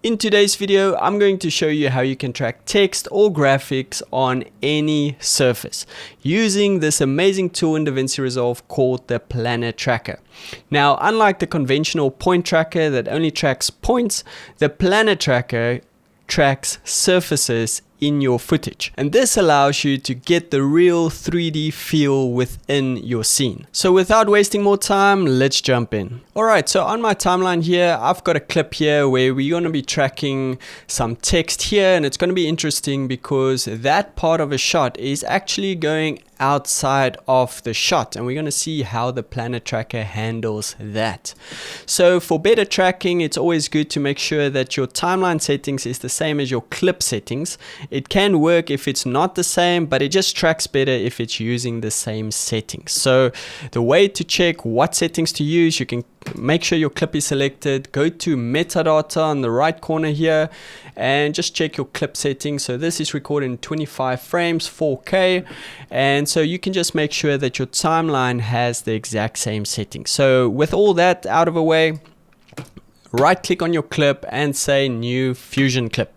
In today's video, I'm going to show you how you can track text or graphics on any surface using this amazing tool in Davini Resolve called the Planar Tracker. Now, unlike the conventional point tracker that only tracks points, the Planar Tracker tracks surfaces in your footage, and this allows you to get the real 3D feel within your scene. So without wasting more time, let's jump in. Alright, so on my timeline here, I've got a clip here where we're going to be tracking some text here, and it's going to be interesting because that part of a shot is actually going outside of the shot, and we're going to see how the Planar Tracker handles that. So for better tracking, it's always good to make sure that your timeline settings is the same as your clip settings. It can work if it's not the same, but it just tracks better if it's using the same settings. So the way to check what settings to use, you can make sure your clip is selected, go to metadata on the right corner here and just check your clip settings. So this is recorded in 25 frames 4K, and so you can just make sure that your timeline has the exact same settings. So with all that out of the way, right click on your clip and say new fusion clip.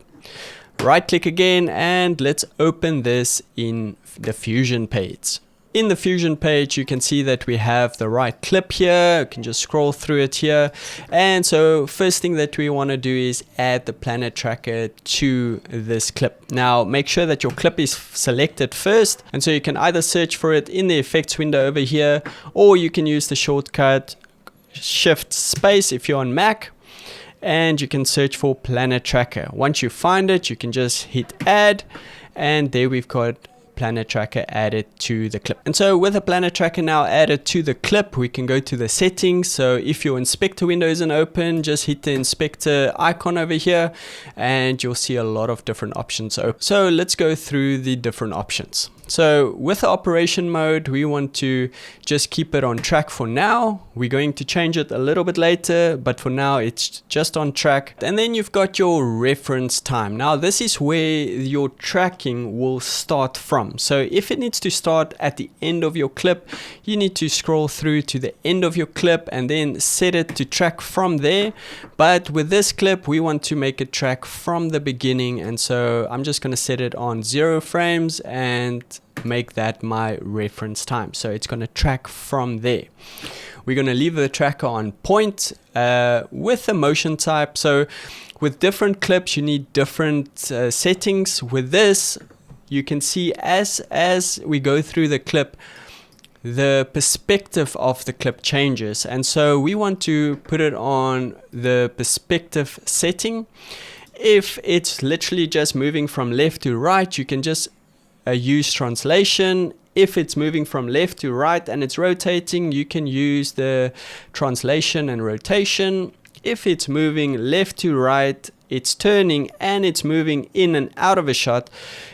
Right click again and let's open this in the fusion page. In the fusion page, you can see that we have the right clip here. You can just scroll through it here. And so first thing that we want to do is add the Planar Tracker to this clip. Now make sure that your clip is selected first. And so you can either search for it in the effects window over here, or you can use the shortcut Shift Space if you're on Mac. And you can search for Planar Tracker. Once you find it, you can just hit add, and there we've got Planar Tracker added to the clip. And so with the Planar Tracker now added to the clip, we can go to the settings. So if your inspector window isn't open, just hit the inspector icon over here and you'll see a lot of different options open. So let's go through the different options. So with the operation mode, we want to just keep it on track for now. We're going to change it a little bit later, but for now it's just on track. And then you've got your reference time. Now this is where your tracking will start from. So if it needs to start at the end of your clip, you need to scroll through to the end of your clip and then set it to track from there. But with this clip, we want to make it track from the beginning. And so I'm just going to set it on 0 frames and make that my reference time. So it's going to track from there. We're going to leave the tracker on point with the motion type. So with different clips, you need different settings. With this, you can see as we go through the clip, the perspective of the clip changes. And so we want to put it on the perspective setting. If it's literally just moving from left to right, you can just use translation. If it's moving from left to right and it's rotating, you can use the translation and rotation. If it's moving left to right, it's turning and it's moving in and out of a shot,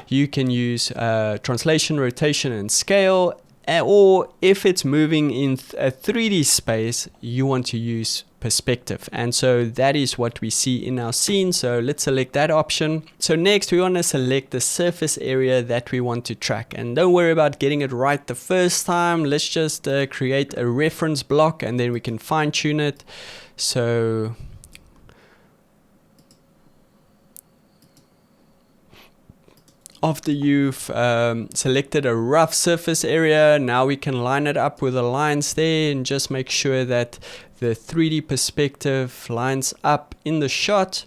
you can use translation, rotation and scale. Or if it's moving in a 3D space, you want to use perspective. And so that is what we see in our scene. So let's select that option. So next we want to select the surface area that we want to track. And don't worry about getting it right the first time. Let's just create a reference block and then we can fine tune it. So after you've selected a rough surface area, now we can line it up with the lines there and just make sure that the 3D perspective lines up in the shot.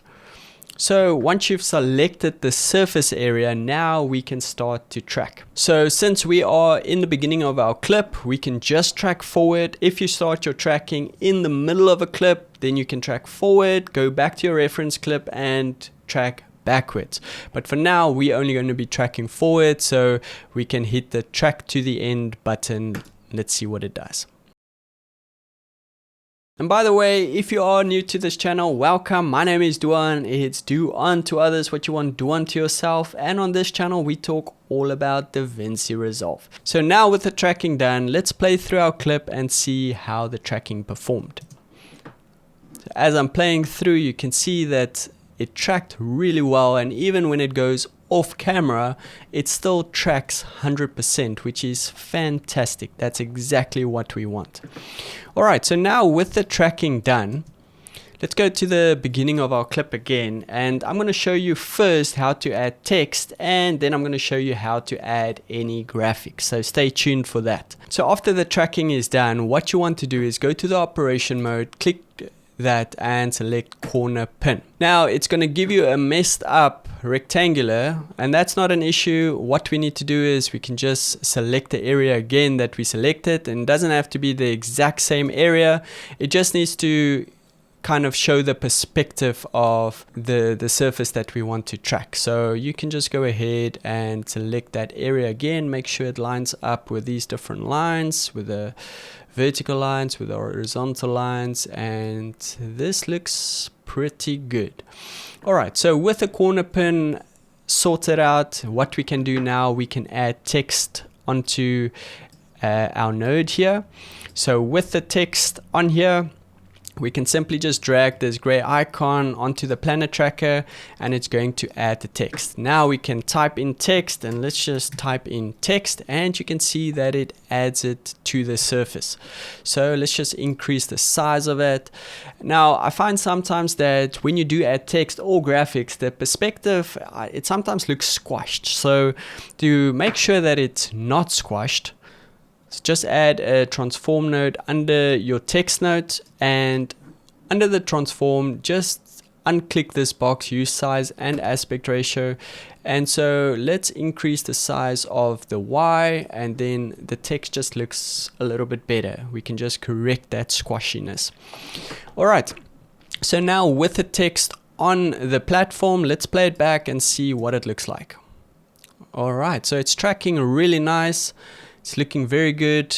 So once you've selected the surface area, now we can start to track. So since we are in the beginning of our clip, we can just track forward. If you start your tracking in the middle of a clip, then you can track forward, go back to your reference clip and track backwards. But for now, we're only going to be tracking forward, so we can hit the track to the end button. Let's see what it does. And by the way, if you are new to this channel, welcome. My name is Duan. It's do unto others what you want, do unto yourself. And on this channel, we talk all about Davini Resolve. So now with the tracking done, let's play through our clip and see how the tracking performed. As I'm playing through, you can see that it tracked really well, and even when it goes off camera, it still tracks 100%, which is fantastic. That's exactly what we want. Alright, so now with the tracking done, Let's go to the beginning of our clip again, and I'm going to show you first how to add text, and then I'm going to show you how to add any graphics. So stay tuned for that. So after the tracking is done, what you want to do is go to the operation mode, click that and select corner pin. Now it's going to give you a messed up rectangular, and that's not an issue. What we need to do is we can just select the area again that we selected, and it doesn't have to be the exact same area. It just needs to kind of show the perspective of the surface that we want to track. So you can just go ahead and select that area again, make sure it lines up with these different lines, with the vertical lines, with the horizontal lines, and this looks pretty good. Alright, so with the corner pin sorted out, what we can do now, we can add text onto our node here. So with the text on here, we can simply just drag this gray icon onto the Planar Tracker, and it's going to add the text. Now we can type in text, and let's just type in text, and you can see that it adds it to the surface. So let's just increase the size of it. Now I find sometimes that when you do add text or graphics, the perspective, it sometimes looks squashed. So to make sure that it's not squashed, just add a transform node under your text node, and under the transform, just unclick this box, use size and aspect ratio. And so let's increase the size of the Y, and then the text just looks a little bit better. We can just correct that squashiness. All right. So now with the text on the platform, let's play it back and see what it looks like. All right. So it's tracking really nice. It's looking very good,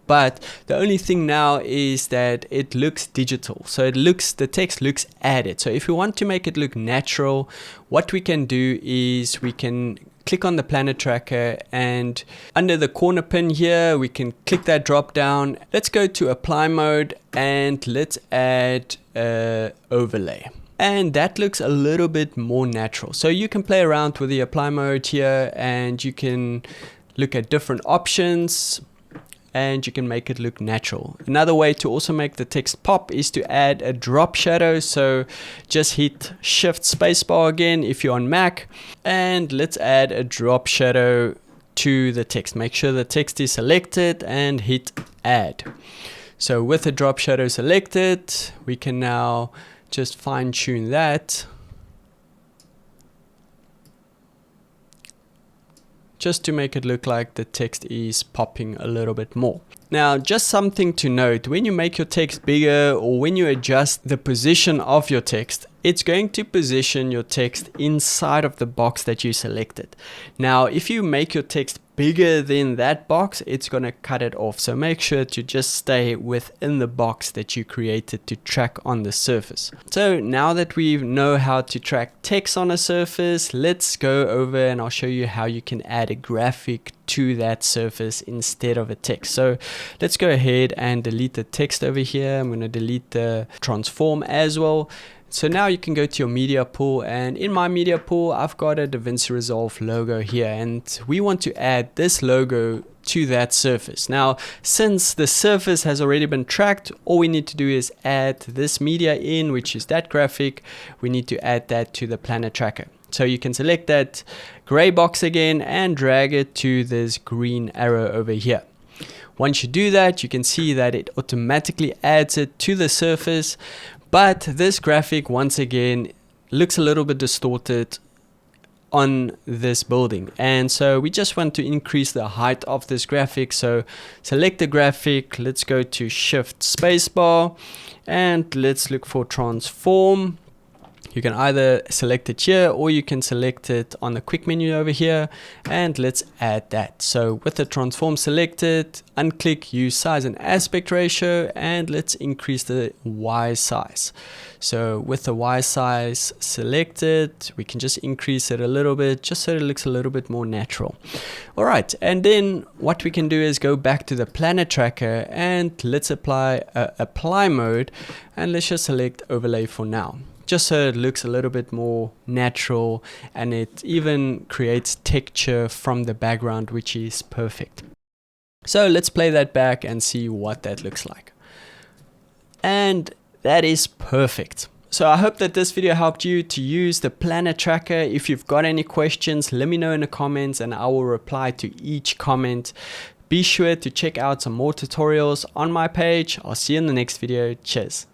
but the only thing now is that it looks digital. So the text looks added. So if we want to make it look natural, what we can do is we can click on the Planar Tracker, and under the corner pin here, we can click that drop down. Let's go to apply mode, and let's add overlay. And that looks a little bit more natural. So you can play around with the apply mode here, and you can look at different options, and you can make it look natural. Another way to also make the text pop is to add a drop shadow. So just hit Shift Spacebar again if you're on Mac, and let's add a drop shadow to the text. Make sure the text is selected and hit Add. So with the drop shadow selected, we can now just fine tune that, just to make it look like the text is popping a little bit more. Now, just something to note, when you make your text bigger, or when you adjust the position of your text, it's going to position your text inside of the box that you selected. Now, if you make your text bigger than that box, it's going to cut it off. So make sure to just stay within the box that you created to track on the surface. So now that we know how to track text on a surface, let's go over and I'll show you how you can add a graphic to that surface instead of a text. So let's go ahead and delete the text over here. I'm going to delete the transform as well. So now you can go to your media pool, and in my media pool, I've got a Davini Resolve logo here, and we want to add this logo to that surface. Now, since the surface has already been tracked, all we need to do is add this media in, which is that graphic. We need to add that to the Planar Tracker. So you can select that gray box again and drag it to this green arrow over here. Once you do that, you can see that it automatically adds it to the surface. But this graphic, once again, looks a little bit distorted on this building. And so we just want to increase the height of this graphic. So select the graphic, let's go to Shift Spacebar, and let's look for Transform. You can either select it here, or you can select it on the quick menu over here, and let's add that. So with the transform selected, unclick use size and aspect ratio, and let's increase the Y size. So with the Y size selected, we can just increase it a little bit, just so it looks a little bit more natural. All right, and then what we can do is go back to the Planar Tracker, and let's apply apply mode, and let's just select overlay for now, just so it looks a little bit more natural, and it even creates texture from the background, which is perfect. So let's play that back and see what that looks like. And That is perfect. So I hope that this video helped you to use the Planar Tracker. If you've got any questions, let me know in the comments and I will reply to each comment. Be sure to check out some more tutorials on my page. I'll see you in the next video. Cheers.